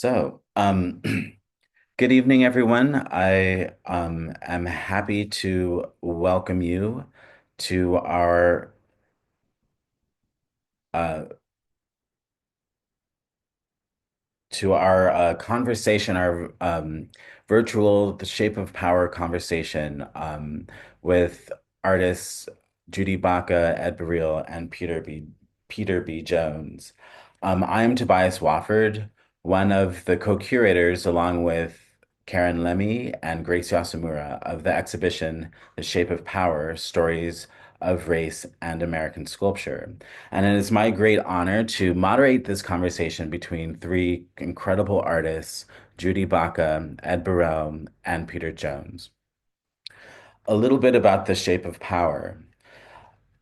So, good evening, everyone. I am happy to welcome you to uh, our conversation, our virtual The Shape of Power conversation with artists Judy Baca, Ed Bereal, and Peter B. Jones. I am Tobias Wofford, one of the co-curators, along with Karen Lemmy and Grace Yasamura of the exhibition The Shape of Power: Stories of Race and American Sculpture. And it is my great honor to moderate this conversation between three incredible artists, Judy Baca, Ed Burrell, and Peter Jones. A little bit about The Shape of Power.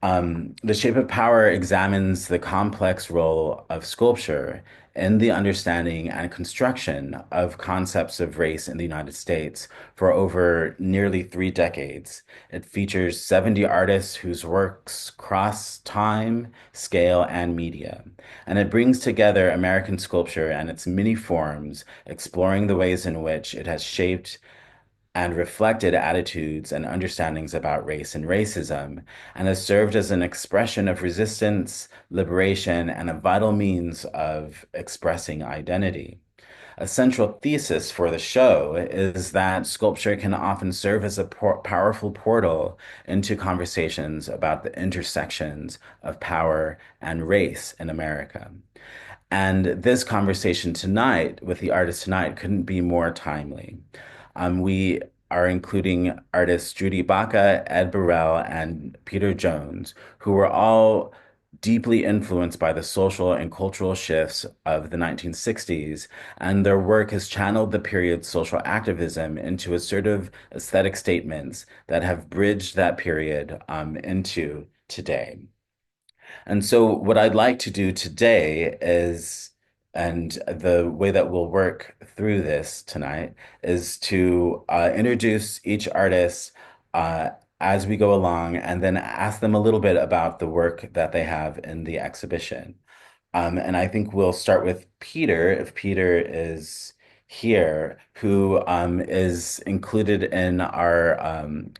The Shape of Power examines the complex role of sculpture in the understanding and construction of concepts of race in the United States for over nearly 3 decades. It features 70 artists whose works cross time, scale, and media. And it brings together American sculpture and its many forms, exploring the ways in which it has shaped and reflected attitudes and understandings about race and racism, and has served as an expression of resistance, liberation, and a vital means of expressing identity. A central thesis for the show is that sculpture can often serve as a powerful portal into conversations about the intersections of power and race in America. And this conversation tonight with the artist tonight couldn't be more timely. We are including artists Judy Baca, Ed Burrell, and Peter Jones, who were all deeply influenced by the social and cultural shifts of the 1960s, and their work has channeled the period's social activism into assertive aesthetic statements that have bridged that period into today. And so, what I'd like to do today is, and the way that we'll work through this tonight, is to introduce each artist uh, as we go along and then ask them a little bit about the work that they have in the exhibition. And I think we'll start with Peter, if Peter is here, who is included in our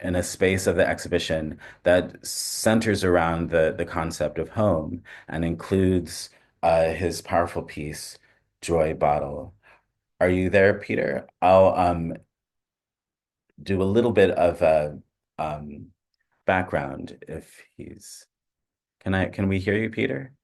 in a space of the exhibition that centers around the concept of home and includes his powerful piece, Joy Bottle. Are you there, Peter? I'll do a little bit of a background if he's. Can we hear you, Peter?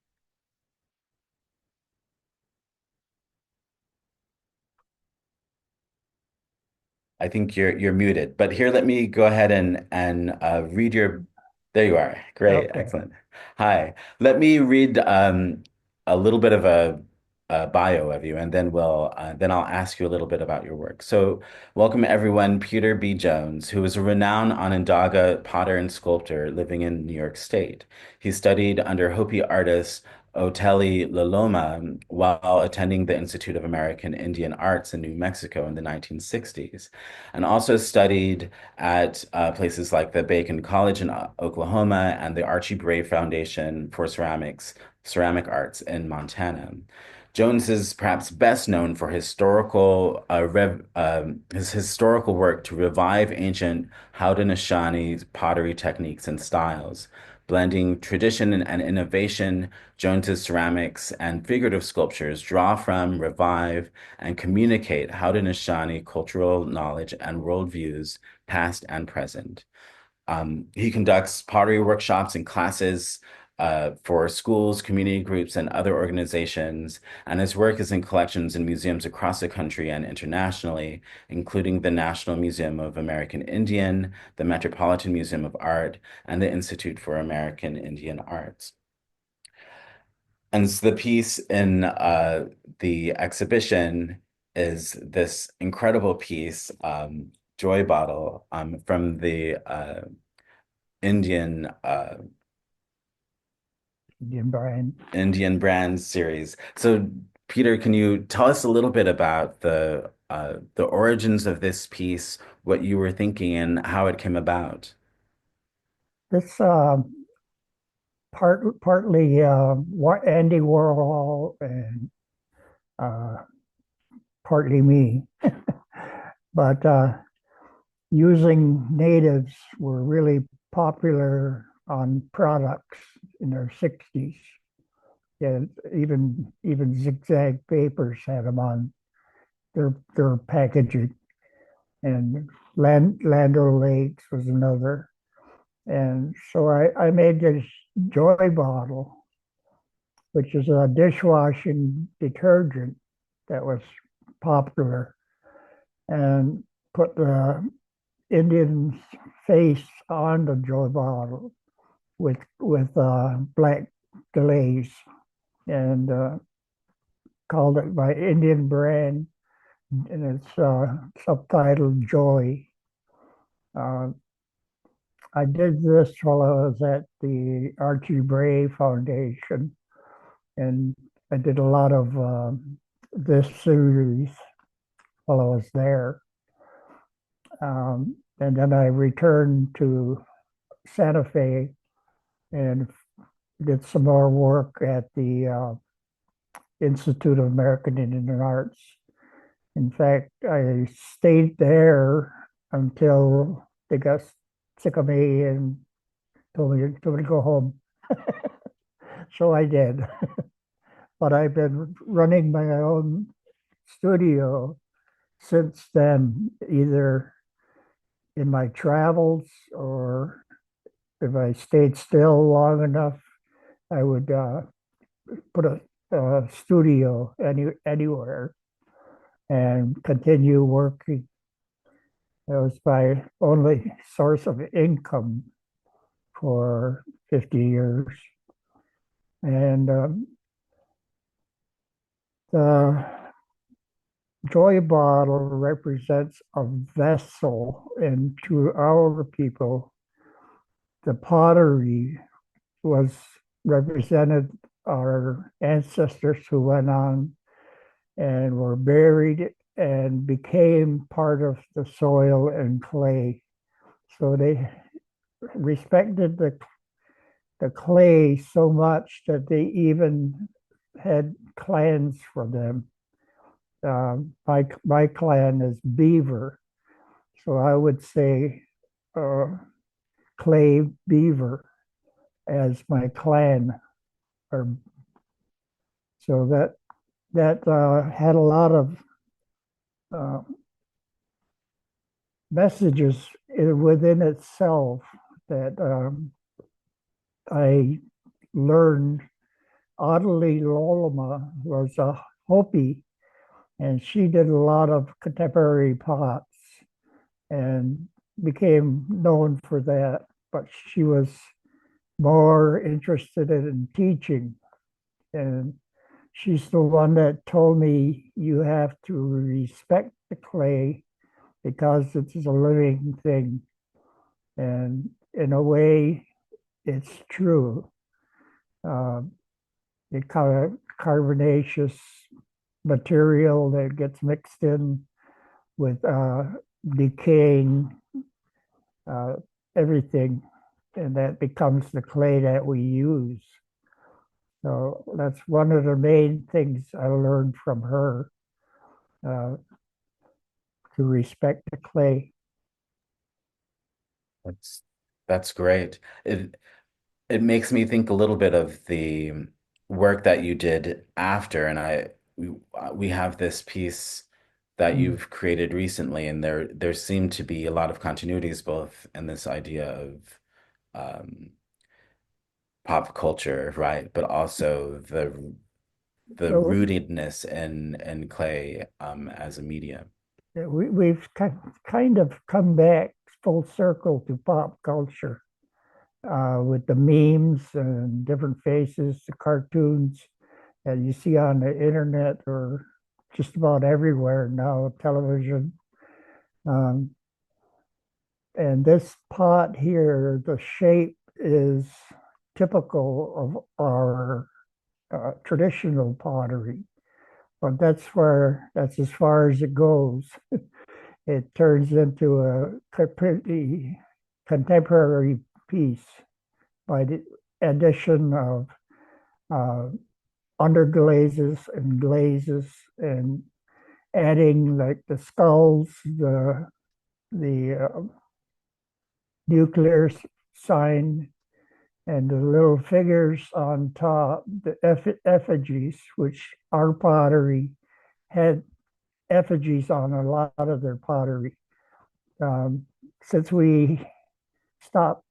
I think you're muted. But here, let me go ahead and read your. There you are. Great, Okay. excellent. Hi. Let me read a little bit of a bio of you, and then I'll ask you a little bit about your work. So, welcome everyone. Peter B. Jones, who is a renowned Onondaga potter and sculptor living in New York State. He studied under Hopi artist Oteli Loloma while attending the Institute of American Indian Arts in New Mexico in the 1960s, and also studied at places like the Bacon College in Oklahoma and the Archie Bray Foundation for Ceramic Arts in Montana. Jones is perhaps best known for his historical work to revive ancient Haudenosaunee pottery techniques and styles. Blending tradition and innovation, Jones's ceramics and figurative sculptures draw from, revive, and communicate Haudenosaunee cultural knowledge and worldviews, past and present. He conducts pottery workshops and classes for schools, community groups, and other organizations, and his work is in collections in museums across the country and internationally, including the National Museum of American Indian, the Metropolitan Museum of Art, and the Institute for American Indian Arts. And so the piece in the exhibition is this incredible piece, Joy Bottle, from the Indian Indian brand. Indian brand series. So, Peter, can you tell us a little bit about the origins of this piece, what you were thinking, and how it came about? This partly Andy Warhol and uh, partly me. But using natives were really popular on products in their 60s. And even Zigzag Papers had them on their packaging. And Land O'Lakes was another. And so I made this Joy bottle, which is a dishwashing detergent that was popular, and put the Indian face on the Joy bottle with black glaze, and called it my Indian brand, and it's subtitled Joy. Uh, I did this while I was at the Archie Bray Foundation, and I did a lot of this series while I was there. And then I returned to Santa Fe and did some more work at the Institute of American Indian Arts. In fact, I stayed there until they got sick of me and told me to go home. So I did. But I've been running my own studio since then, either in my travels or if I stayed still long enough, I would put a studio anywhere and continue working. It was my only source of income for 50 years. And the Joy bottle represents a vessel, and to our people, the pottery was represented our ancestors who went on and were buried and became part of the soil and clay. So they respected the clay so much that they even had clans for them. My clan is Beaver, so I would say uh, Clay Beaver as my clan. Or so that had a lot of uh, messages within itself that I learned. Audley Loloma was a Hopi, and she did a lot of contemporary pots and became known for that. But she was more interested in teaching, and she's the one that told me you have to respect the clay because it's a living thing. And in a way, it's true. Uh, it kind of carbonaceous material that gets mixed in with decaying uh, everything, and that becomes the clay that we use. So that's one of the main things I learned from her, uh, to respect the clay. That's that's great. It makes me think a little bit of the work that you did after, and we have this piece that Mm. you've created recently, and there seem to be a lot of continuities both in this idea of um, pop culture, right? But also the So rootedness in clay as a medium. we've kind of come back full circle to pop culture with the memes and different faces, the cartoons that you see on the internet or just about everywhere now, television. Um, and this pot here, the shape is typical of our traditional pottery, but that's as far as it goes. It turns into a completely contemporary piece by the addition of uh, underglazes and glazes and adding like the skulls, the nuclear sign, and the little figures on top, the effigies, which our pottery had effigies on a lot of their pottery. Um, since we stopped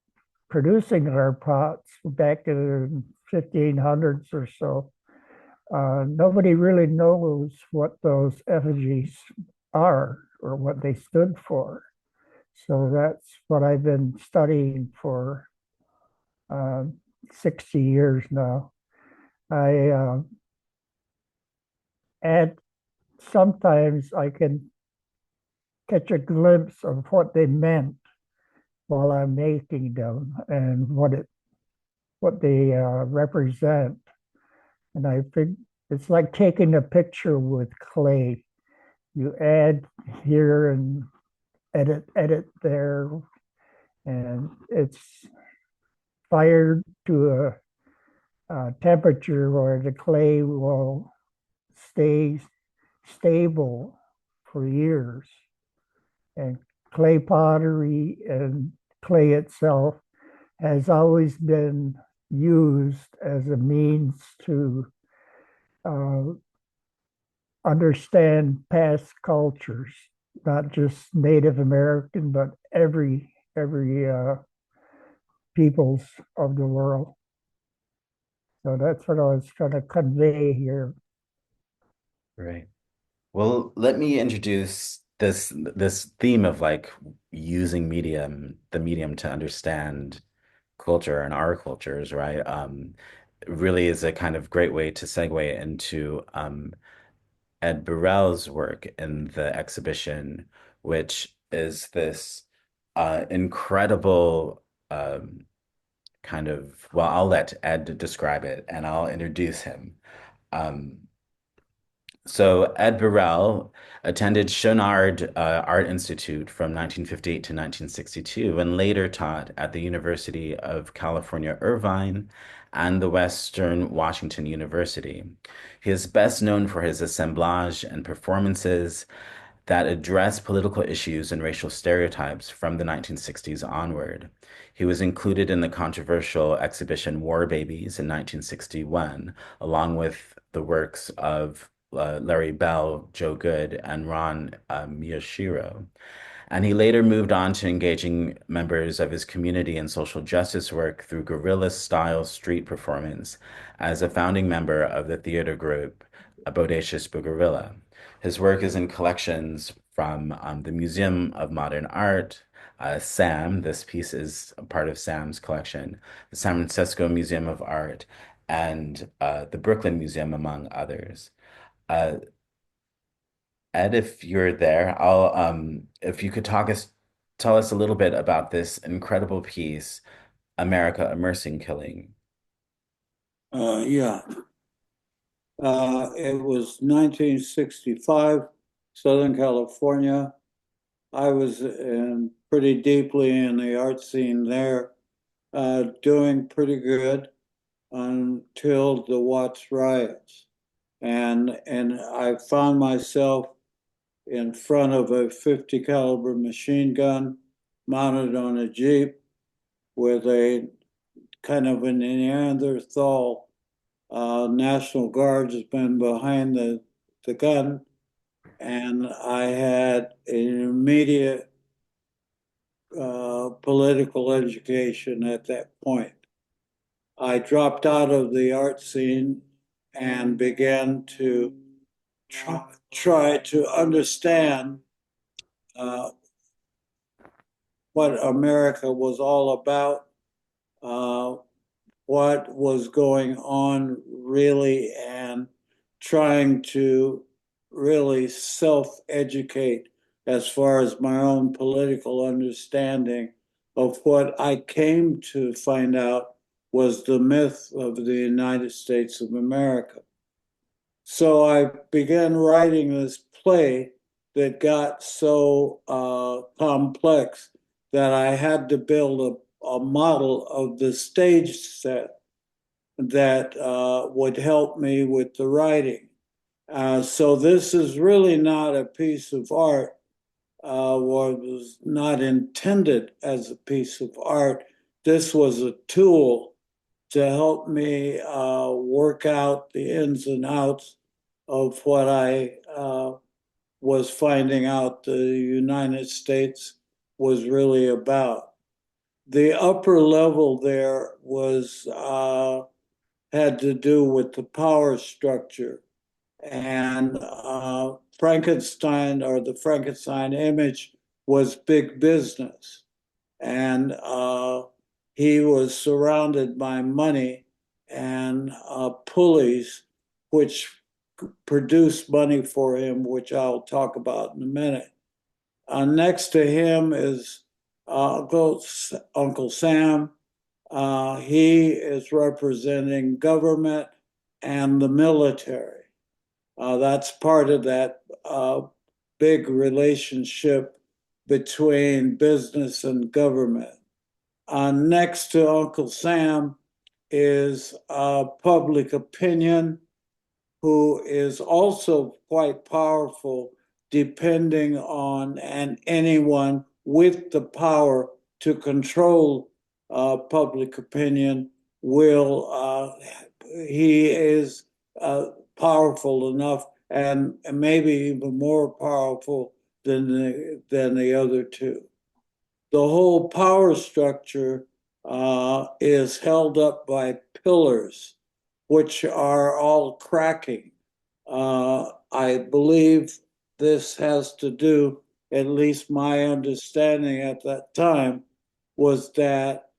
producing our pots back in the 1500s or so, nobody really knows what those effigies are or what they stood for. So that's what I've been studying for uh, 60 years now. I add sometimes I can catch a glimpse of what they meant while I'm making them and what they represent. And I think it's like taking a picture with clay. You add here and edit there, and it's fired to a temperature where the clay will stay stable for years. And clay pottery and clay itself has always been used as a means to uh, understand past cultures, not just Native American, but every peoples of the world. So that's what I was trying to convey here. Right. Well, let me introduce this theme of like using the medium to understand culture and our cultures, right? Really is a kind of great way to segue into Ed Bereal's work in the exhibition, which is this incredible kind of, well, I'll let Ed describe it and I'll introduce him. Um, so Ed Bereal attended Chouinard Art Institute from 1958 to 1962 and later taught at the University of California, Irvine and the Western Washington University. He is best known for his assemblage and performances that address political issues and racial stereotypes from the 1960s onward. He was included in the controversial exhibition War Babies in 1961, along with the works of Larry Bell, Joe Good, and Ron Miyashiro. And he later moved on to engaging members of his community in social justice work through guerrilla-style street performance as a founding member of the theater group Bodacious Guerrilla. His work is in collections from the Museum of Modern Art, SAM. This piece is a part of SAM's collection, the San Francisco Museum of Art, and the Brooklyn Museum, among others. Uh, Ed, if you're there, I'll if you could tell us a little bit about this incredible piece, America Immersing Killing. Yeah, it was 1965, Southern California. I was pretty deeply in the art scene there, doing pretty good until the Watts riots. And I found myself in front of a 50 caliber machine gun mounted on a Jeep with a kind of a Neanderthal National Guard has been behind the gun, and I had an immediate political education at that point. I dropped out of the art scene and began to try to understand uh, what America was all about, uh, what was going on really, and trying to really self educate as far as my own political understanding of what I came to find out was the myth of the United States of America. So I began writing this play that got so complex that I had to build a model of the stage set that would help me with the writing. So this is really not a piece of art, or was not intended as a piece of art. This was a tool to help me work out the ins and outs of what I was finding out the United States was really about. The upper level there was had to do with the power structure, and Frankenstein, or the Frankenstein image, was big business, and he was surrounded by money and pulleys, which produced money for him, which I'll talk about in a minute. Next to him is Uncle Sam. He is representing government and the military. That's part of that big relationship between business and government. Next to Uncle Sam is public opinion, who is also quite powerful, depending on and anyone with the power to control public opinion will. He is powerful enough, and maybe even more powerful than the other two. The whole power structure is held up by pillars, which are all cracking. I believe this has to do, at least my understanding at that time, was that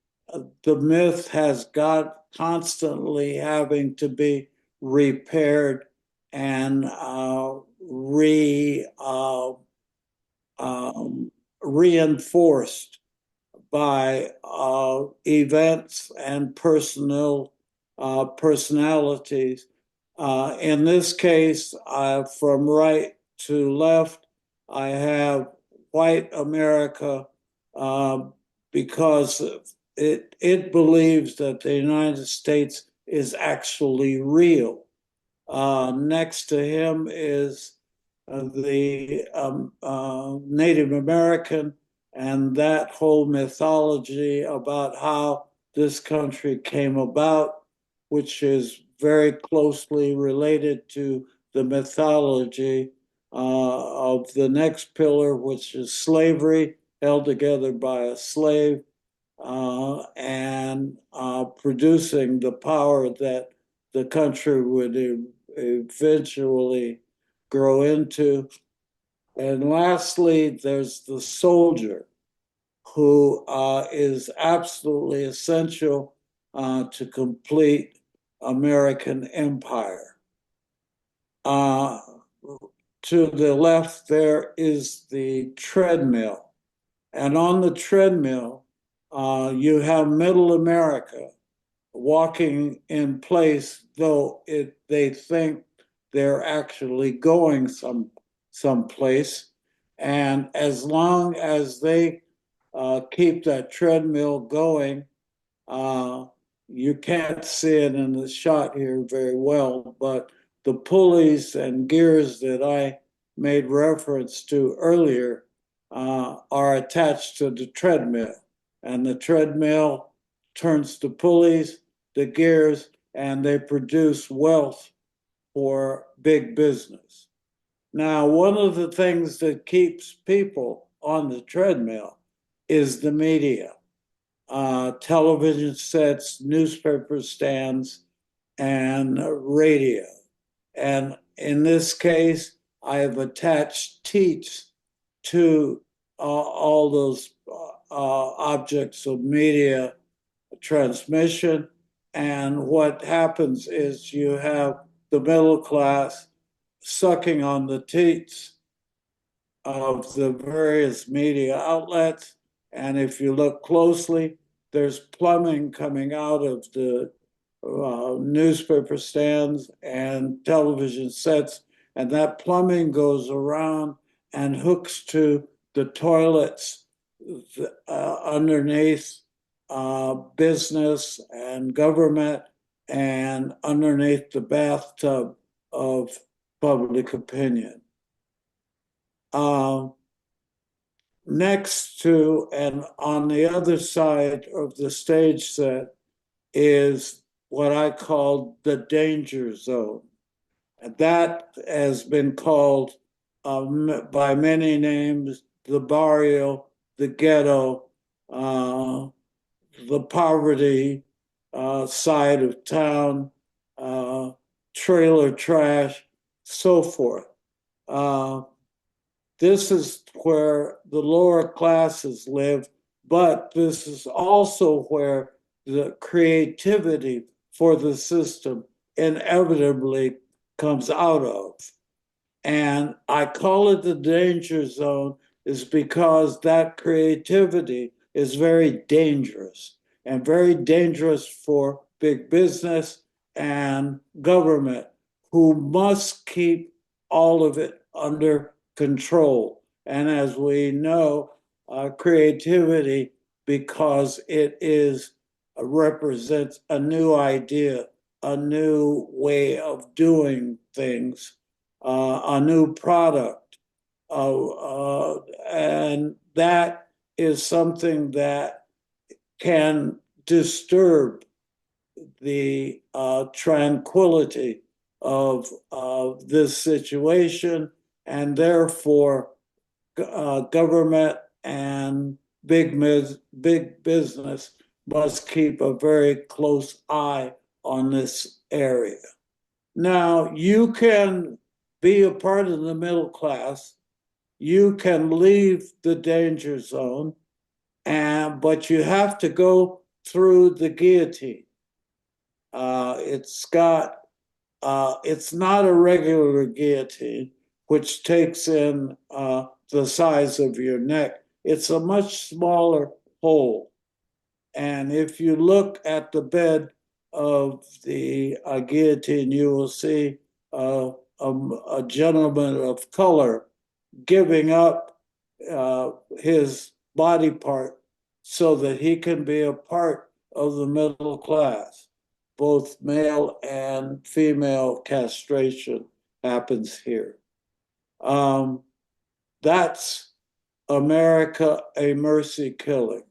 the myth has got constantly having to be repaired and reinforced by events and personalities. In this case, from right to left, I have white America, because it believes that the United States is actually real. Next to him is the Native American, and that whole mythology about how this country came about, which is very closely related to the mythology of the next pillar, which is slavery, held together by a slave, and producing the power that the country would eventually grow into. And lastly, there's the soldier, who is absolutely essential to complete American empire. Uh, to the left, there is the treadmill. And on the treadmill, you have middle America walking in place, though they think they're actually going someplace. And as long as they keep that treadmill going, uh, you can't see it in the shot here very well, but the pulleys and gears that I made reference to earlier are attached to the treadmill. And the treadmill turns the pulleys, the gears, and they produce wealth for big business. Now, one of the things that keeps people on the treadmill is the media, television sets, newspaper stands, and radio. And in this case, I have attached teats to all those objects of media transmission. And what happens is you have the middle class sucking on the teats of the various media outlets. And if you look closely, there's plumbing coming out of the newspaper stands and television sets. And that plumbing goes around and hooks to the toilets underneath business and government, and underneath the bathtub of public opinion. Next to and on the other side of the stage set is what I call the danger zone. That has been called by many names: the barrio, the ghetto, the poverty side of town, trailer trash, so forth. Uh, this is where the lower classes live, but this is also where the creativity for the system inevitably comes out of. And I call it the danger zone is because that creativity is very dangerous and very dangerous for big business and government, who must keep all of it under control. And as we know, creativity, because it is represents a new idea, a new way of doing things, a new product. And that is something that can disturb the tranquility of this situation, and therefore government and big business must keep a very close eye on this area. Now, you can be a part of the middle class, you can leave the danger zone, but you have to go through the guillotine. It's not a regular guillotine, which takes in the size of your neck. It's a much smaller hole. And if you look at the bed of the guillotine, you will see a gentleman of color giving up his body part so that he can be a part of the middle class. Both male and female castration happens here. That's America, a mercy killing.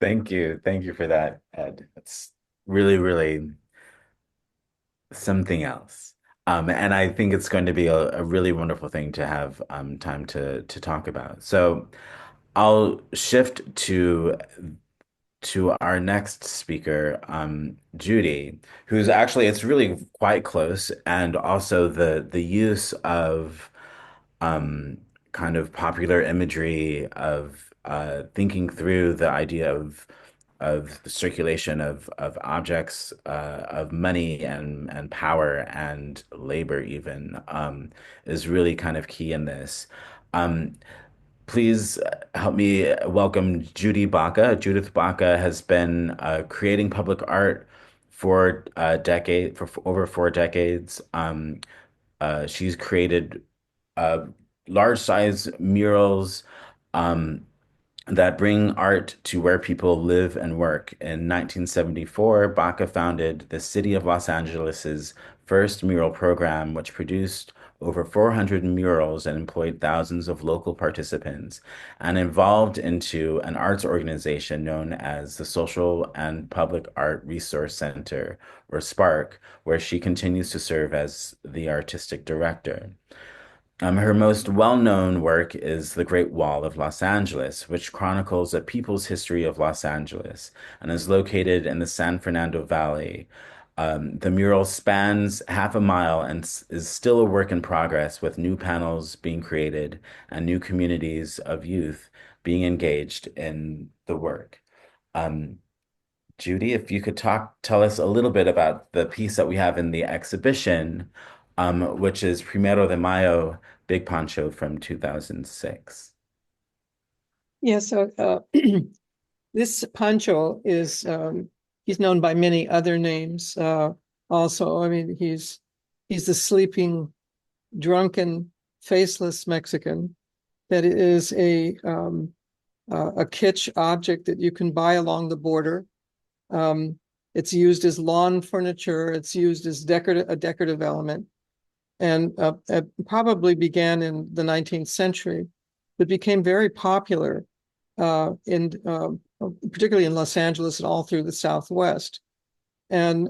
Thank you. Thank you for that, Ed. It's really, really something else. And I think it's going to be a really wonderful thing to have time to talk about. So I'll shift to our next speaker, Judy, who's actually it's really quite close, and also the use of um, kind of popular imagery of thinking through the idea of the circulation of objects of money and power and labor even is really kind of key in this. Um, Please help me welcome Judy Baca. Judith Baca has been creating public art for a decade, for over 4 decades. She's created uh, large size murals um, that bring art to where people live and work. In 1974, Baca founded the City of Los Angeles's first mural program, which produced over 400 murals and employed thousands of local participants, and evolved into an arts organization known as the Social and Public Art Resource Center, or SPARC, where she continues to serve as the artistic director. Her most well-known work is The Great Wall of Los Angeles, which chronicles a people's history of Los Angeles and is located in the San Fernando Valley. The mural spans half a mile and is still a work in progress, with new panels being created and new communities of youth being engaged in the work. Um, Judy, if you could tell us a little bit about the piece that we have in the exhibition, which is Primero de Mayo, Big Poncho from 2006. Yeah, so this Pancho is he's known by many other names. Also, I mean, he's the sleeping, drunken, faceless Mexican. That is a kitsch object that you can buy along the border. It's used as lawn furniture. It's used as a decorative element, and probably began in the 19th century, but became very popular particularly in Los Angeles and all through the Southwest. And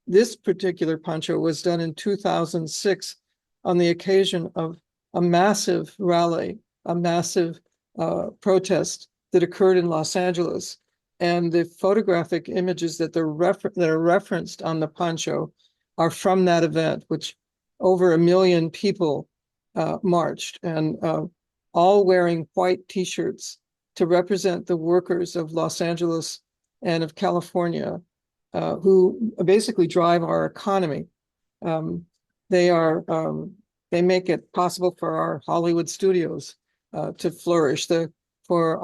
this particular poncho was done in 2006 on the occasion of a massive rally, a massive protest that occurred in Los Angeles. And the photographic images that are referenced on the poncho are from that event, which over 1 million people marched, and all wearing white T-shirts to represent the workers of Los Angeles and of California, who basically drive our economy. They make it possible for our Hollywood studios to flourish, for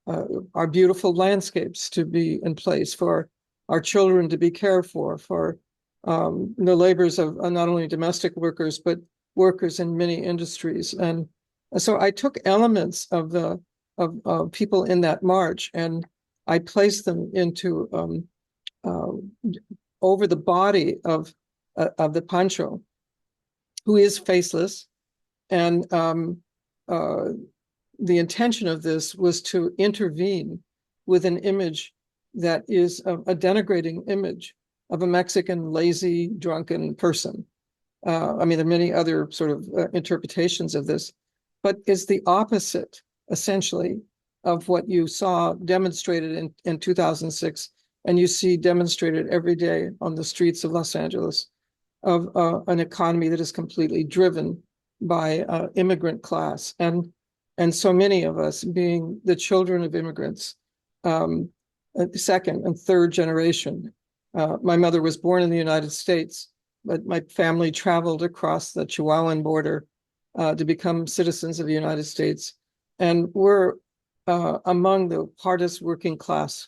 our beautiful landscapes to be in place, for our children to be cared for the labors of not only domestic workers, but workers in many industries. And so I took elements of people in that march, and I placed them into over the body of the poncho, who is faceless. And the intention of this was to intervene with an image that is a denigrating image of a Mexican lazy, drunken person. I mean, there are many other sort of interpretations of this, but is the opposite, essentially, of what you saw demonstrated in 2006, and you see demonstrated every day on the streets of Los Angeles, of an economy that is completely driven by immigrant class. And so many of us, being the children of immigrants, second and third generation. My mother was born in the United States, but my family traveled across the Chihuahuan border to become citizens of the United States. And we're among the hardest working class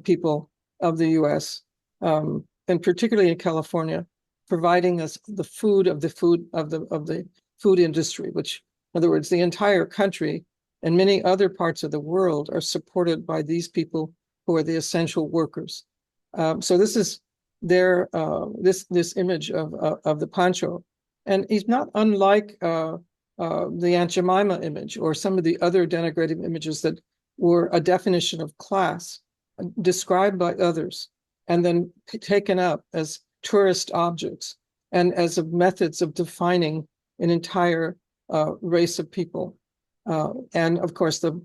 people of the US, and particularly in California, providing us the food of the food industry, which, in other words, the entire country and many other parts of the world are supported by these people who are the essential workers. So this is this image of the poncho, and he's not unlike the Aunt Jemima image or some of the other denigrating images that were a definition of class described by others and then taken up as tourist objects and as methods of defining an entire race of people. And of course, the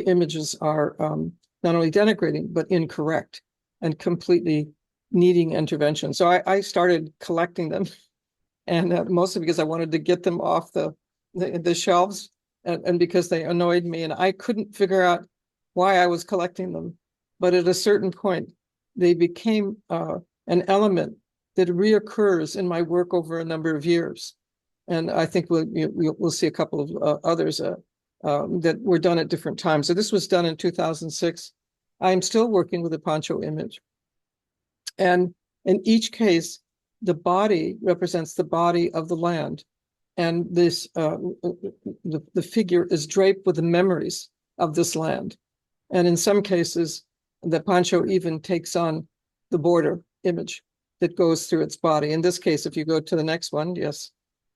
images are not only denigrating, but incorrect and completely needing intervention. So I started collecting them, and mostly because I wanted to get them off the shelves, and because they annoyed me, and I couldn't figure out why I was collecting them. But at a certain point, they became an element that reoccurs in my work over a number of years. And I think we'll see a couple of others that were done at different times. So this was done in 2006. I'm still working with a poncho image. And in each case, the body represents the body of the land. And this the figure is draped with the memories of this land. And in some cases, the poncho even takes on the border image that goes through its body. In this case, if you go to the next one, yes,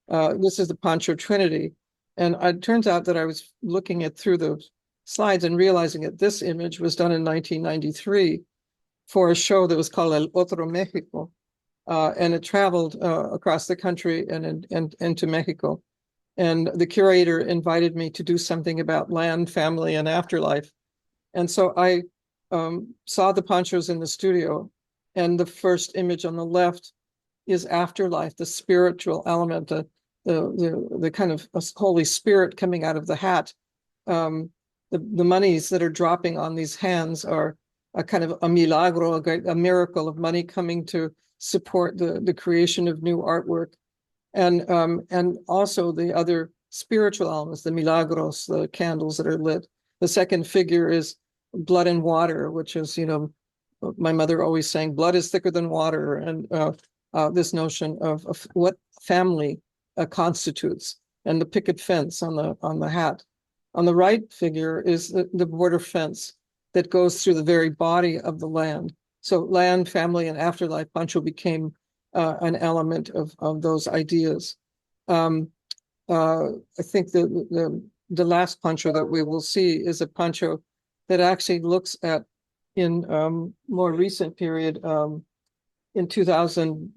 this is the Poncho Trinity. And it turns out that I was looking through the slides and realizing that this image was done in 1993 for a show that was called El Otro México. And it traveled across the country and into Mexico. And the curator invited me to do something about land, family, and afterlife. And so I saw the ponchos in the studio, and the first image on the left is afterlife, the spiritual element, the kind of Holy Spirit coming out of the hat. The monies that are dropping on these hands are a kind of a milagro, a miracle of money coming to support the creation of new artwork. And also the other spiritual elements, the milagros, the candles that are lit. The second figure is blood and water, which is, my mother always saying, blood is thicker than water. And this notion of what family constitutes, and the picket fence on the hat. On the right figure is the border fence, that goes through the very body of the land. So land, family, and afterlife poncho became an element of those ideas. I think the last poncho that we will see is a poncho that actually looks at, in more recent period, in 2000,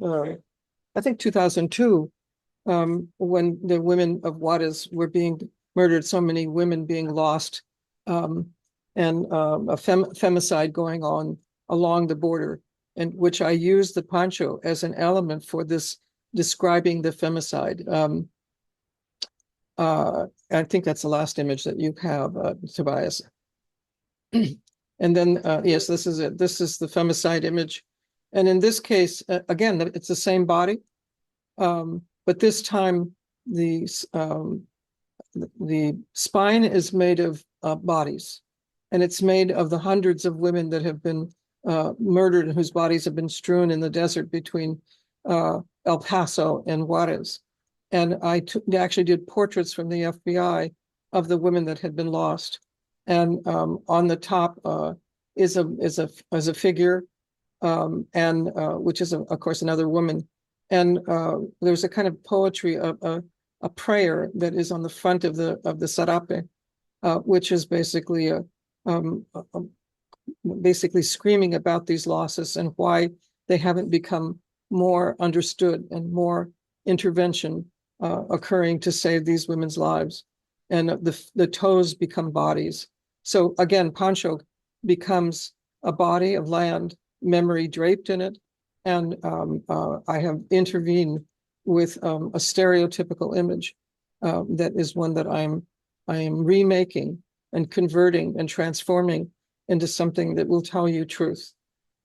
I think 2002, when the women of Juarez were being murdered, so many women being lost, and a femicide going on along the border, and which I used the poncho as an element for this, describing the femicide. I think that's the last image that you have, Tobias. And then, yes, this is it. This is the femicide image. And in this case, again, it's the same body, but this time the spine is made of bodies, and it's made of the hundreds of women that have been murdered and whose bodies have been strewn in the desert between El Paso and Juarez. And I actually did portraits from the FBI of the women that had been lost. And on the top is a figure, and which is of course another woman. And there's a kind of poetry of a prayer that is on the front of the sarape, which is basically basically screaming about these losses and why they haven't become more understood and more intervention occurring to save these women's lives. And the toes become bodies. So again, poncho becomes a body of land, memory draped in it. And I have intervened with a stereotypical image that is one that I am remaking and converting and transforming into something that will tell you truth.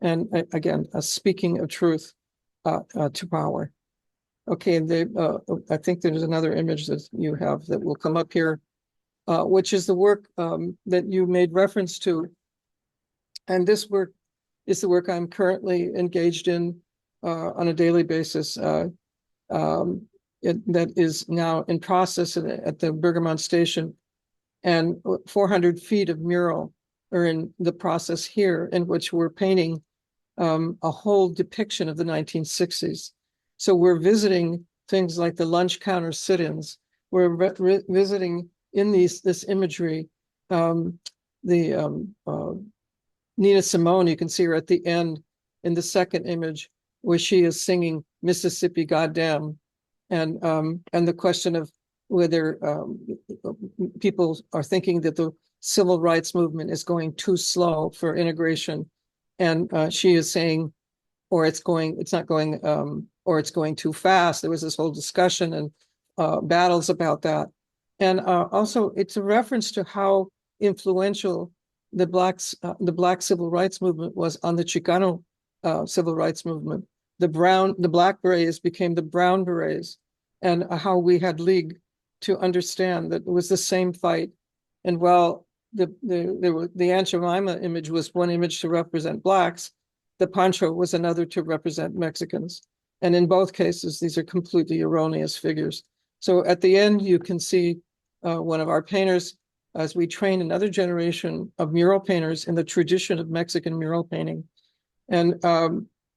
And again, speaking of truth to power. Okay, I think there's another image that you have that will come up here, which is the work that you made reference to. And this work is the work I'm currently engaged in on a daily basis. That is now in process at the Bergamot Station, and 400 feet of mural are in the process here, in which we're painting a whole depiction of the 1960s. So we're visiting things like the lunch counter sit-ins. We're visiting in this imagery Nina Simone. You can see her at the end in the second image, where she is singing Mississippi Goddamn, and the question of whether people are thinking that the civil rights movement is going too slow for integration, and she is saying, or it's not going, or it's going too fast. There was this whole discussion and battles about that, and also it's a reference to how influential the Black civil rights movement was on the Chicano civil rights movement. The Black berets became the brown berets, and how we had league to understand that it was the same fight. And while the Aunt Jemima image was one image to represent Blacks, the poncho was another to represent Mexicans. And in both cases, these are completely erroneous figures. So at the end, you can see one of our painters, as we train another generation of mural painters in the tradition of Mexican mural painting. And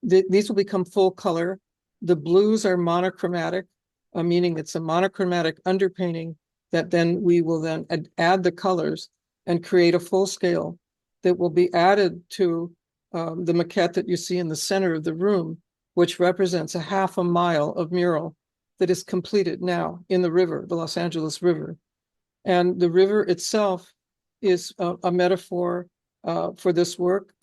these will become full color. The blues are monochromatic, meaning it's a monochromatic underpainting that then we will then add the colors and create a full scale that will be added to the maquette that you see in the center of the room, which represents a half a mile of mural that is completed now in the river, the Los Angeles River. And the river itself is a metaphor for this work,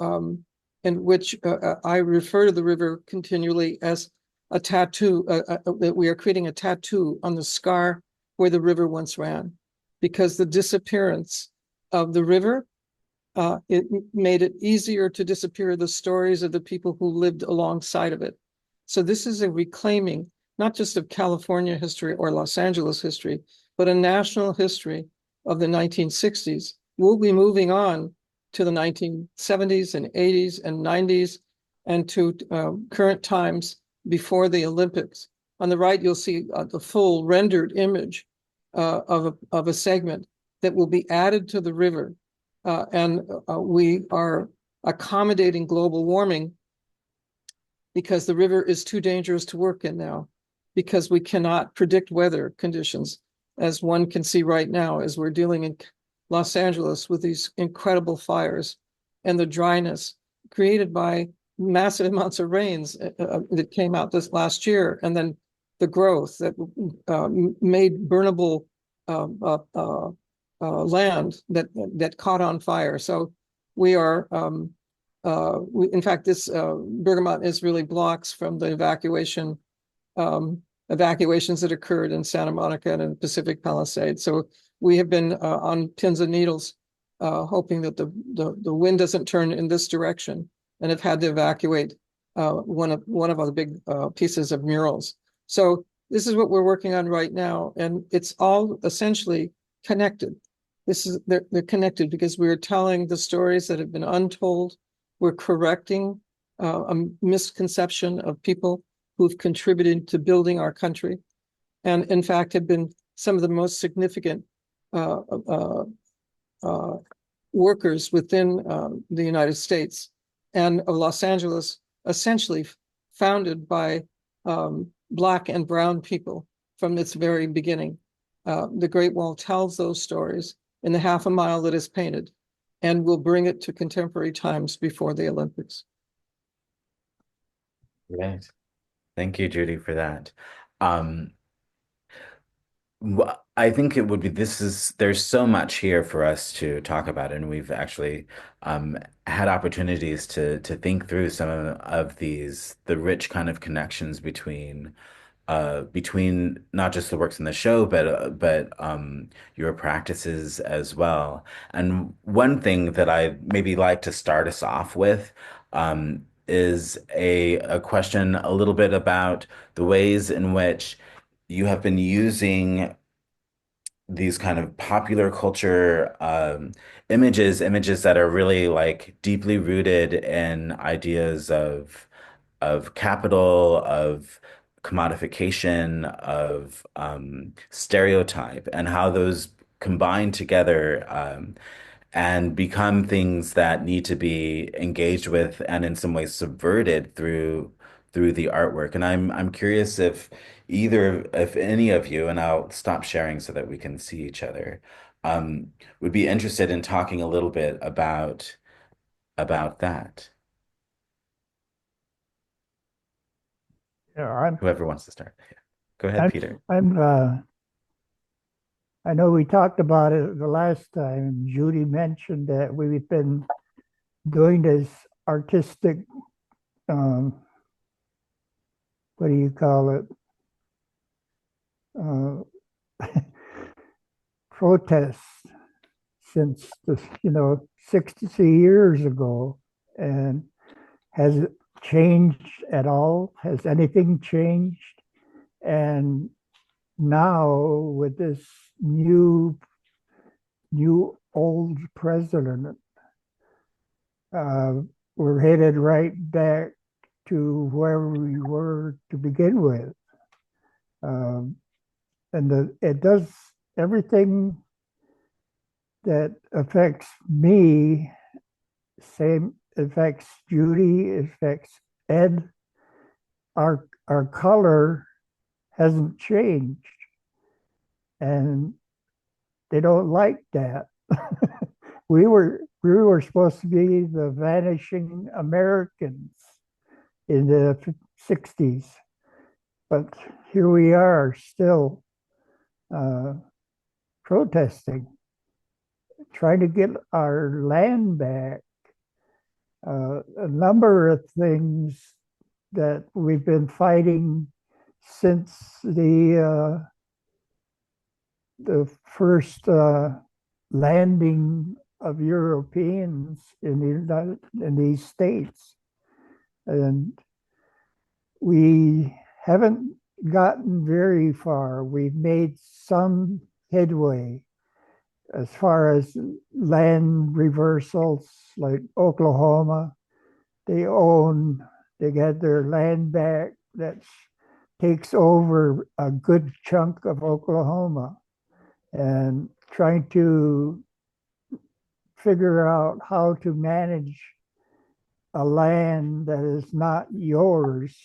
in which I refer to the river continually as a tattoo, that we are creating a tattoo on the scar where the river once ran, because the disappearance of the river, it made it easier to disappear the stories of the people who lived alongside of it. So this is a reclaiming, not just of California history or Los Angeles history, but a national history of the 1960s. We'll be moving on to the 1970s and 80s and 90s and to current times before the Olympics. On the right, you'll see the full rendered image of a segment that will be added to the river. and we are accommodating global warming because the river is too dangerous to work in now, because we cannot predict weather conditions, as one can see right now as we're dealing in Los Angeles with these incredible fires and the dryness created by massive amounts of rains that came out this last year, and then the growth that made burnable land that caught on fire. So we are, in fact, this Bergamot is really blocks from the evacuations that occurred in Santa Monica and in Pacific Palisades. So we have been on pins and needles, hoping that the wind doesn't turn in this direction, and have had to evacuate one of our big pieces of murals. So this is what we're working on right now, and it's all essentially connected. They're connected because we're telling the stories that have been untold. We're correcting a misconception of people who've contributed to building our country, and in fact have been some of the most significant workers within the United States and Los Angeles, essentially founded by Black and brown people from its very beginning. The Great Wall tells those stories in the half a mile that is painted, and will bring it to contemporary times before the Olympics. Right. Thank you, Judy, for that. I think it would be, there's so much here for us to talk about, and we've actually had opportunities to think through some of these, the rich kind of connections between not just the works in the show, but your practices as well. And one thing that I maybe like to start us off with is a question a little bit about the ways in which you have been using these kind of popular culture images that are really like deeply rooted in ideas of capital, of commodification, of stereotype, and how those combine together and become things that need to be engaged with and in some ways subverted through the artwork. And I'm curious if any of you, and I'll stop sharing so that we can see each other, would be interested in talking a little bit about that. Yeah, Whoever wants to start. Yeah. Go ahead, I'm, Peter. I know we talked about it the last time. Judy mentioned that we've been doing this artistic, um, what do you call it? Protests since the 60 years ago. And has it changed at all? Has anything changed? And now with this new old president, uh, we're headed right back to where we were to begin with. And it does everything that affects me, same affects Judy, affects Ed. Our color hasn't changed, and they don't like that. We were supposed to be the vanishing Americans in the 60s, but here we are still protesting, trying to get our land back. A number of things that we've been fighting since the first landing of Europeans in these states, and we haven't gotten very far. We've made some headway as far as land reversals, like Oklahoma. They get their land back that takes over a good chunk of Oklahoma, and trying to figure out how to manage a land that is not yours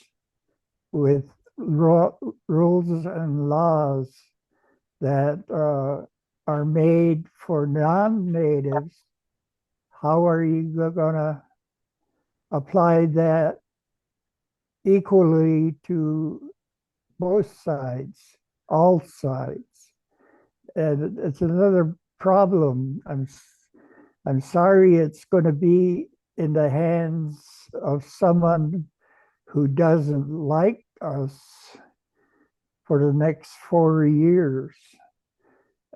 with rules and laws that are made for non-natives, how are you going to apply that equally to both sides, all sides? And it's another problem. I'm sorry it's going to be in the hands of someone who doesn't like us for the next 4 years.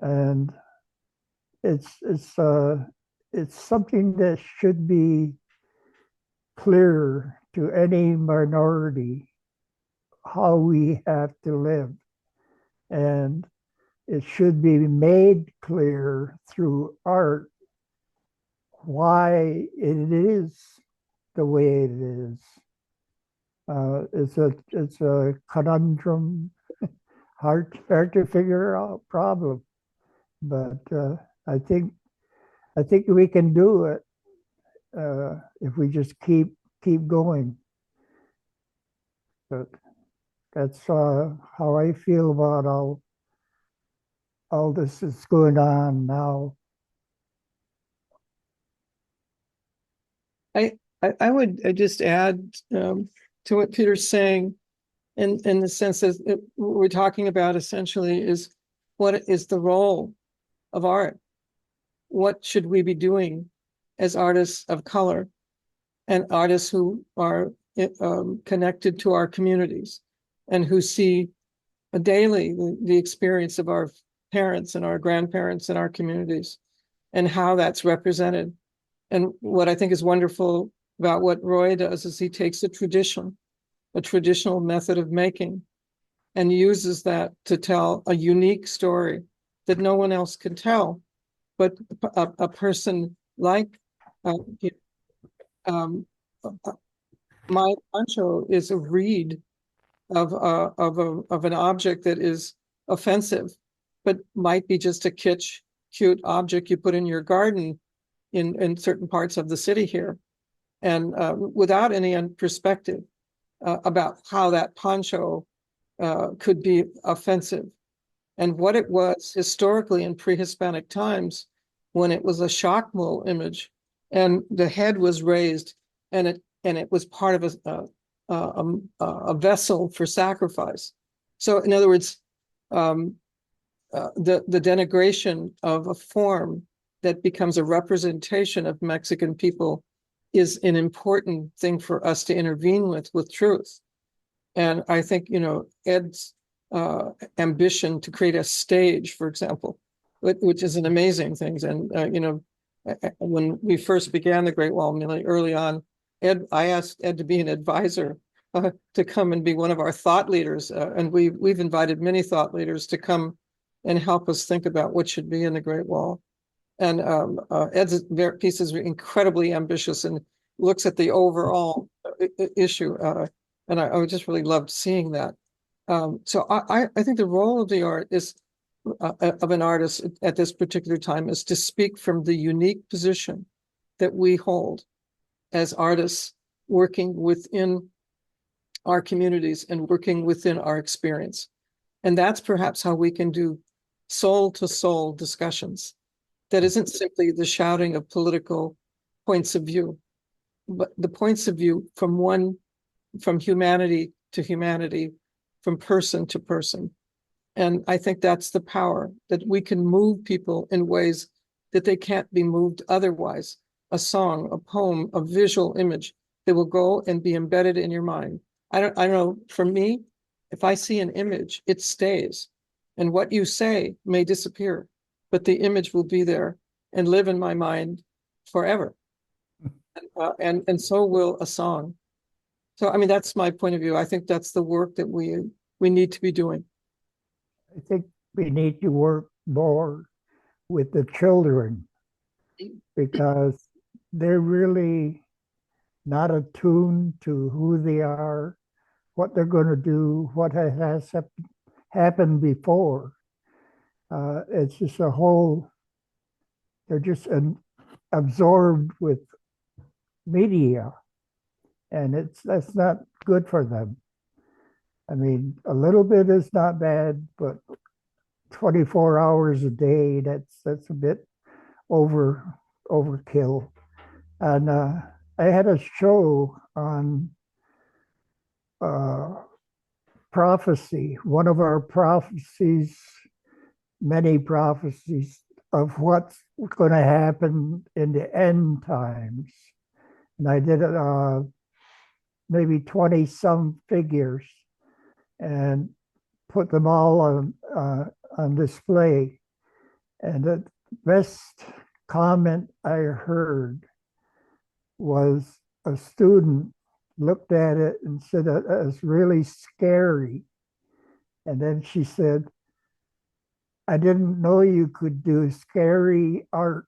And it's something that should be clear to any minority how we have to live. And it should be made clear through art why it is the way it is. It's a conundrum, hard to figure out problem, but I think we can do it if we just keep going. But that's how I feel about all this is going on now. I would just add to what Peter's saying in the sense that what we're talking about essentially is what is the role of art? What should we be doing as artists of color and artists who are connected to our communities and who see daily the experience of our parents and our grandparents in our communities and how that's represented. And what I think is wonderful about what Roy does is he takes a traditional method of making and uses that to tell a unique story that no one else can tell, but a person like my poncho is a reed of an object that is offensive, but might be just a cute object you put in your garden in certain parts of the city here, and without any perspective about how that poncho could be offensive and what it was historically in pre-Hispanic times when it was a shockmole image and the head was raised and it was part of a vessel for sacrifice. So in other words, the denigration of a form that becomes a representation of Mexican people is an important thing for us to intervene with truth. And I think, Ed's ambition to create a stage, for example, which is an amazing thing. And, when we first began the Great Wall really early on, I asked Ed to be an advisor to come and be one of our thought leaders. And we've invited many thought leaders to come and help us think about what should be in the Great Wall. And Ed's piece is incredibly ambitious and looks at the overall issue. And I just really loved seeing that. So I think the role of the art is of an artist at this particular time is to speak from the unique position that we hold as artists working within our communities and working within our experience. And that's perhaps how we can do soul-to-soul discussions. That isn't simply the shouting of political points of view, but the points of view from humanity to humanity, from person to person. And I think that's the power, that we can move people in ways that they can't be moved otherwise. A song, a poem, a visual image that will go and be embedded in your mind. I don't know, for me, if I see an image, it stays. And what you say may disappear, but the image will be there and live in my mind forever. And so will a song. So, I mean, that's my point of view. I think that's the work that we need to be doing. I think we need to work more with the children because they're really not attuned to who they are, what they're going to do, what has happened before. It's just they're just absorbed with media, and that's not good for them. I mean, a little bit is not bad, but 24 hours a day, that's a bit over overkill. And I had a show on uh, prophecy, one of our prophecies, many prophecies of what's going to happen in the end times. And I did maybe 20 some figures and put them all on display. And the best comment I heard was a student looked at it and said, "It's really scary." And then she said, "I didn't know you could do scary art.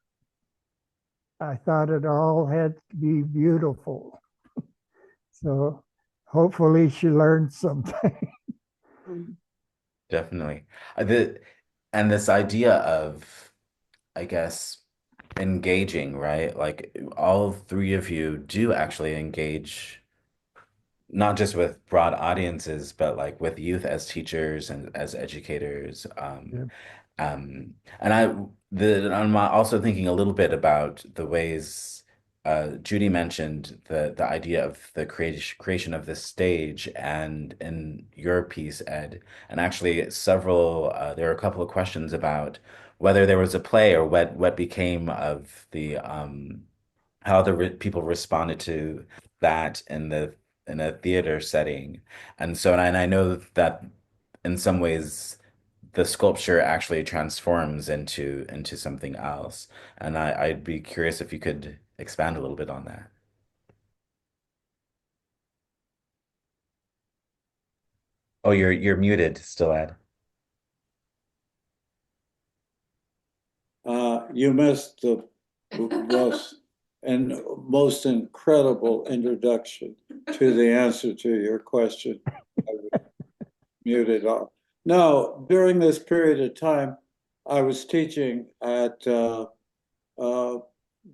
I thought it all had to be beautiful." So hopefully she learned something. Definitely. And this idea of, I guess, engaging, right? Like all three of you do actually engage not just with broad audiences, but like with youth as teachers and as educators. Yeah. And I'm also thinking a little bit about the ways Judy mentioned the idea of the creation of this stage, and in your piece, Ed, and actually several there are a couple of questions about whether there was a play or what became of the how the re people responded to that in a theater setting. And so, and I know that in some ways the sculpture actually transforms into something else. And I'd be curious if you could expand a little bit on that. Oh, you're muted still, Ed. You missed the most and most incredible introduction to the answer to your question. I was muted off. No, during this period of time, I was teaching at uh, the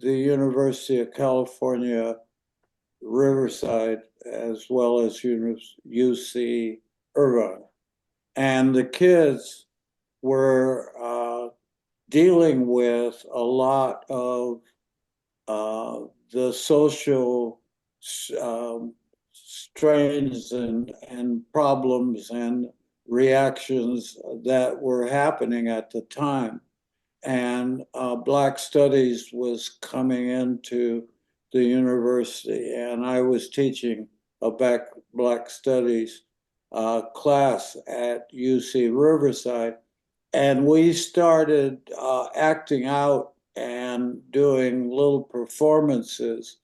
University of California, Riverside, as well as UC Irvine. And the kids were dealing with a lot of the social strains and problems and reactions that were happening at the time. And Black Studies was coming into the university, and I was teaching a Black Studies class at UC Riverside. And we started acting out and doing little performances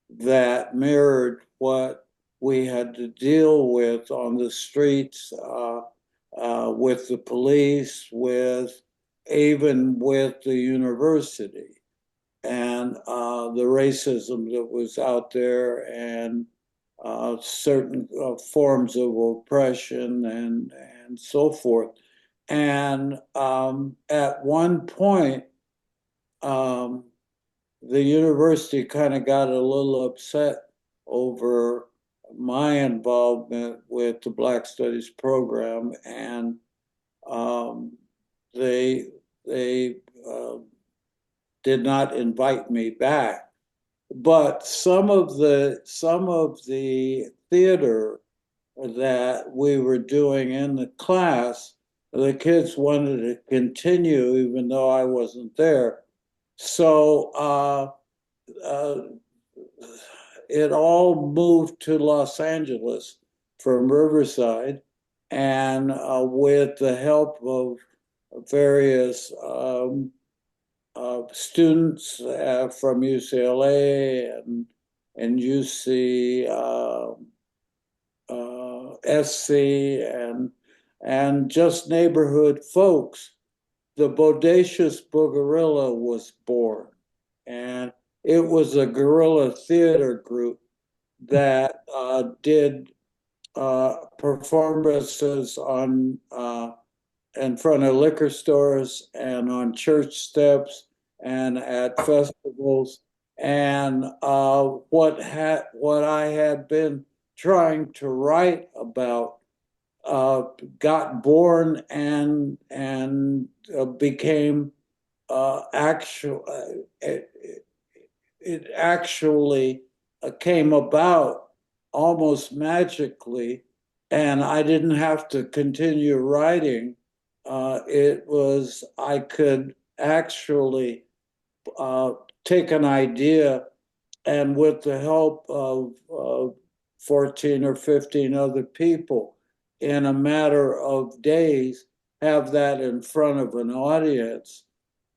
that mirrored what we had to deal with on the streets, with the police, with even with the university, and the racism that was out there, and certain forms of oppression and so forth. And at one point, um, the university kind of got a little upset over my involvement with the Black Studies program, and um, they they uh, did not invite me back. But some of the theater that we were doing in the class, the kids wanted to continue even though I wasn't there. So uh, it all moved to Los Angeles from Riverside, and with the help of various students from UCLA and UC SC and just neighborhood folks, the Bodacious Boogerilla was born. And it was a guerrilla theater group that did performances on in front of liquor stores and on church steps and at festivals. And what I had been trying to write about got born and became actual. It actually came about almost magically, and I didn't have to continue writing. I could actually uh, take an idea and with the help of 14 or 15 other people in a matter of days, have that in front of an audience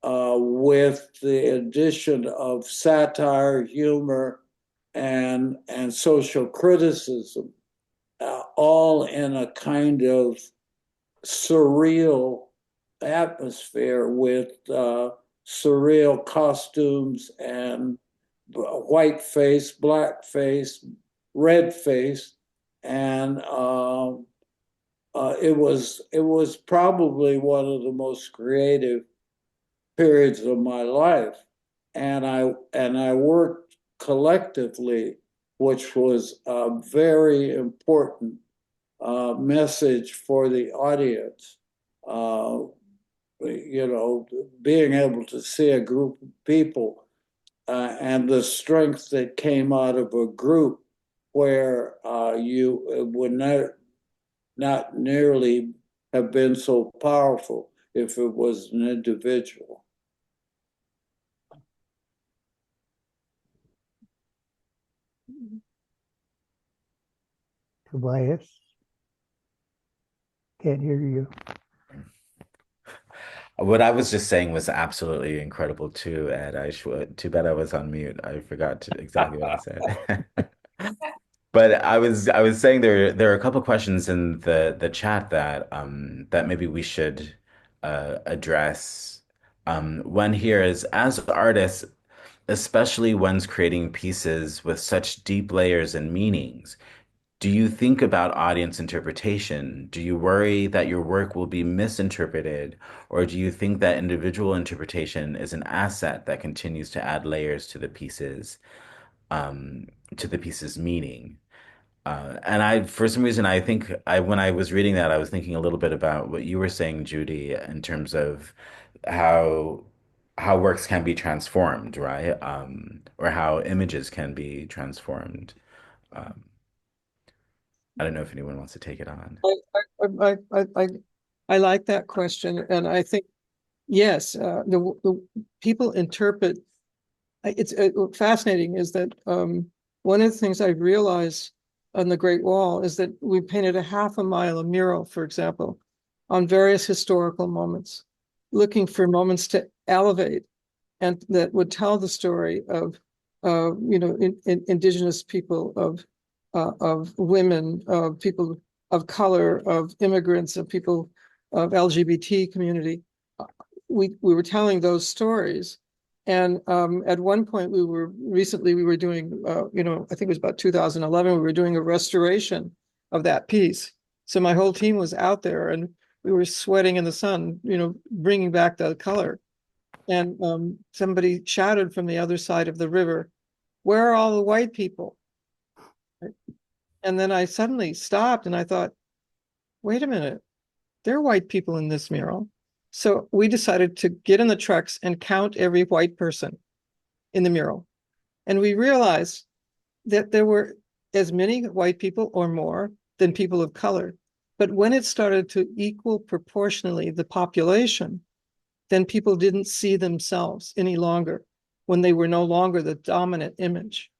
with the addition of satire, humor, and social criticism, all in a kind of surreal atmosphere with surreal costumes and white face, black face, red face, and it was probably one of the most creative periods of my life, and I worked collectively, which was a very important message for the audience. Uh, being able to see a group of people and the strength that came out of a group where you would not nearly have been so powerful if it was an individual. Tobias, can't hear you. What I was just saying was absolutely incredible too, Ed. Too bad I was on mute. I forgot exactly what I said. But I was saying there are a couple questions in the chat that maybe we should address. One here is, as artists, especially ones creating pieces with such deep layers and meanings, do you think about audience interpretation? Do you worry that your work will be misinterpreted, or do you think that individual interpretation is an asset that continues to add layers um, to the piece's meaning? And for some reason, I think when I was reading that, I was thinking a little bit about what you were saying, Judy, in terms of how how works can be transformed, right? Or how images can be transformed. Um, I don't know if anyone wants to take it on. I like that question, and I think yes, the people interpret. It's fascinating is that one of the things I've realized on the Great Wall is that we painted a half a mile of mural, for example, on various historical moments, looking for moments to elevate and that would tell the story of indigenous people, of women, of people of color, of immigrants, of people of LGBT community. We were telling those stories. And at one point, we were doing, I think it was about 2011, we were doing a restoration of that piece. So my whole team was out there and we were sweating in the sun, bringing back the color. And somebody shouted from the other side of the river, "Where are all the white people?" And then I suddenly stopped and I thought, wait a minute, there are white people in this mural. So we decided to get in the trucks and count every white person in the mural. And we realized that there were as many white people or more than people of color. But when it started to equal proportionally the population, then people didn't see themselves any longer when they were no longer the dominant image.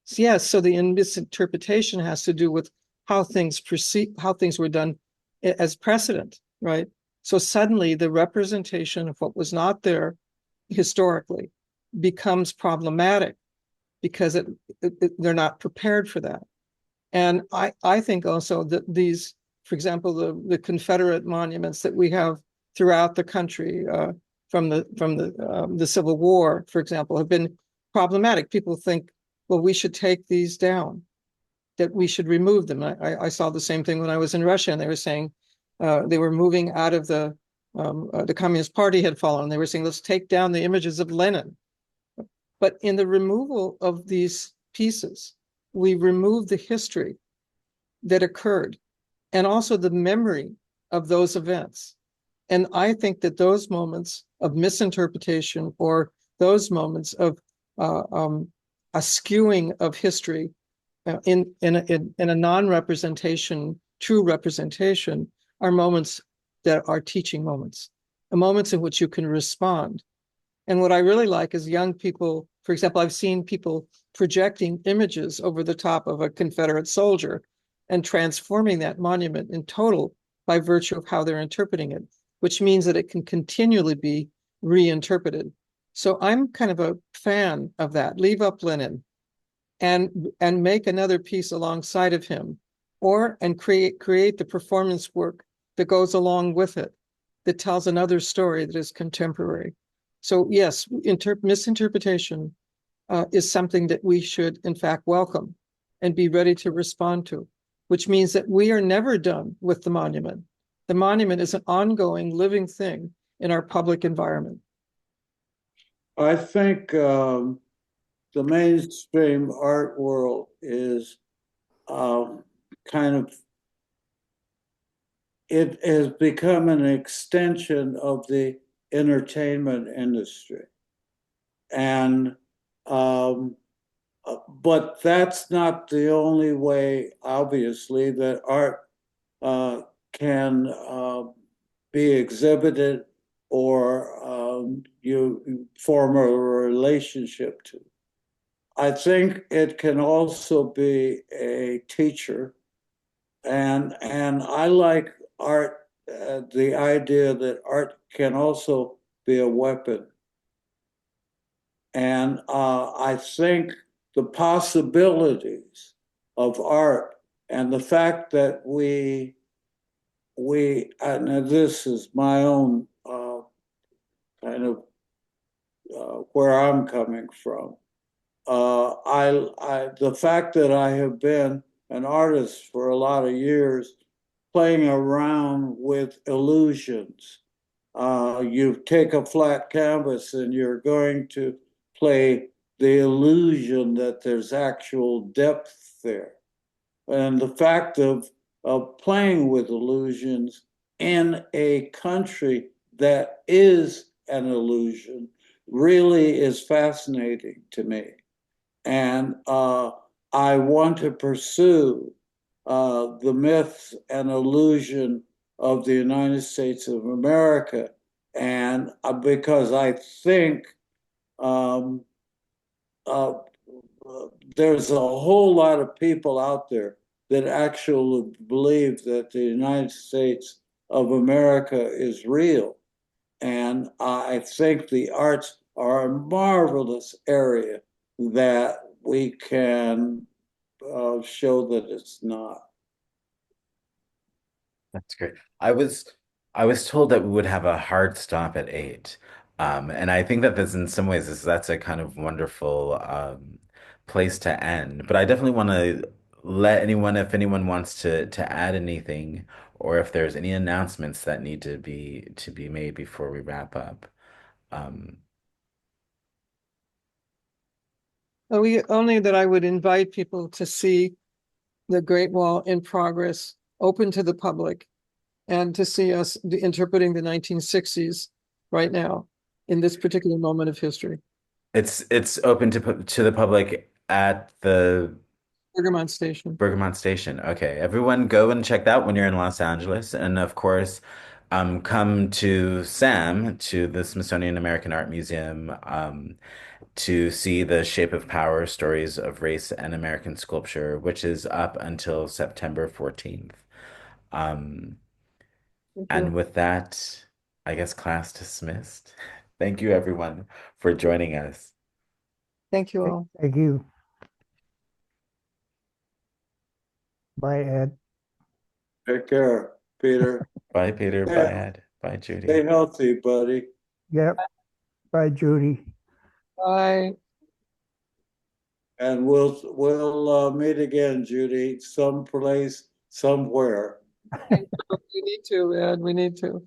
So yes, so the misinterpretation has to do with how things were done as precedent, right? So suddenly the representation of what was not there historically becomes problematic because they're not prepared for that. And I think also that these, for example, the Confederate monuments that we have throughout the country from the Civil War, for example, have been problematic. People think, well, we should take these down, that we should remove them. I saw the same thing when I was in Russia, and they were saying they were moving out of the the Communist Party had fallen. They were saying, let's take down the images of Lenin. But in the removal of these pieces, we remove the history that occurred and also the memory of those events. And I think that those moments of misinterpretation or those moments of a skewing of history in a non-representation, true representation, are moments that are teaching moments, moments in which you can respond. And what I really like is young people, for example, I've seen people projecting images over the top of a Confederate soldier and transforming that monument in total by virtue of how they're interpreting it, which means that it can continually be reinterpreted. So I'm kind of a fan of that. Leave up Lenin and make another piece alongside of him, and create the performance work that goes along with it, that tells another story that is contemporary. So yes, misinterpretation is something that we should in fact welcome and be ready to respond to, which means that we are never done with the monument. The monument is an ongoing living thing in our public environment. I think the mainstream art world is kind of, it has become an extension of the entertainment industry. And but that's not the only way, obviously, that art can be exhibited or you form a relationship to. I think it can also be a teacher, and I like art, the idea that art can also be a weapon. And I think the possibilities of art and the fact that and this is my own kind of where I'm coming from. The fact that I have been an artist for a lot of years, playing around with illusions. You take a flat canvas and you're going to play the illusion that there's actual depth there. And the fact of playing with illusions in a country that is an illusion really is fascinating to me. And I want to pursue the myth and illusion of the United States of America. And because I think there's a whole lot of people out there that actually believe that the United States of America is real. And I think the arts are a marvelous area that we can show that it's not. That's great. I was told that we would have a hard stop at 8. And I think that that's in some ways that's a kind of wonderful place to end. But I definitely want to let anyone, if anyone wants to add anything, or if there's any announcements that need to be made before we wrap up. Um, Only that I would invite people to see the Great Wall in progress, open to the public, and to see us interpreting the 1960s right now in this particular moment of history. it's open to the public at the Bergamot Station. Bergamot Station. Okay, everyone go and check that when you're in Los Angeles. And of course, come to SAM, to the Smithsonian American Art Museum, to see the Shape of Power Stories of Race and American Sculpture, which is up until September 14th. Um, Thank and you. with that, I guess class dismissed. Thank you, everyone, for joining us. Thank you all. Thank you. Bye, Ed. Take care, Peter. Bye, Peter. Stay, Bye, Ed. Bye, stay Judy. healthy, buddy. Yep. Bye, Judy. Bye. And we'll meet again, Judy, someplace, somewhere. We need to, Ed. We need to.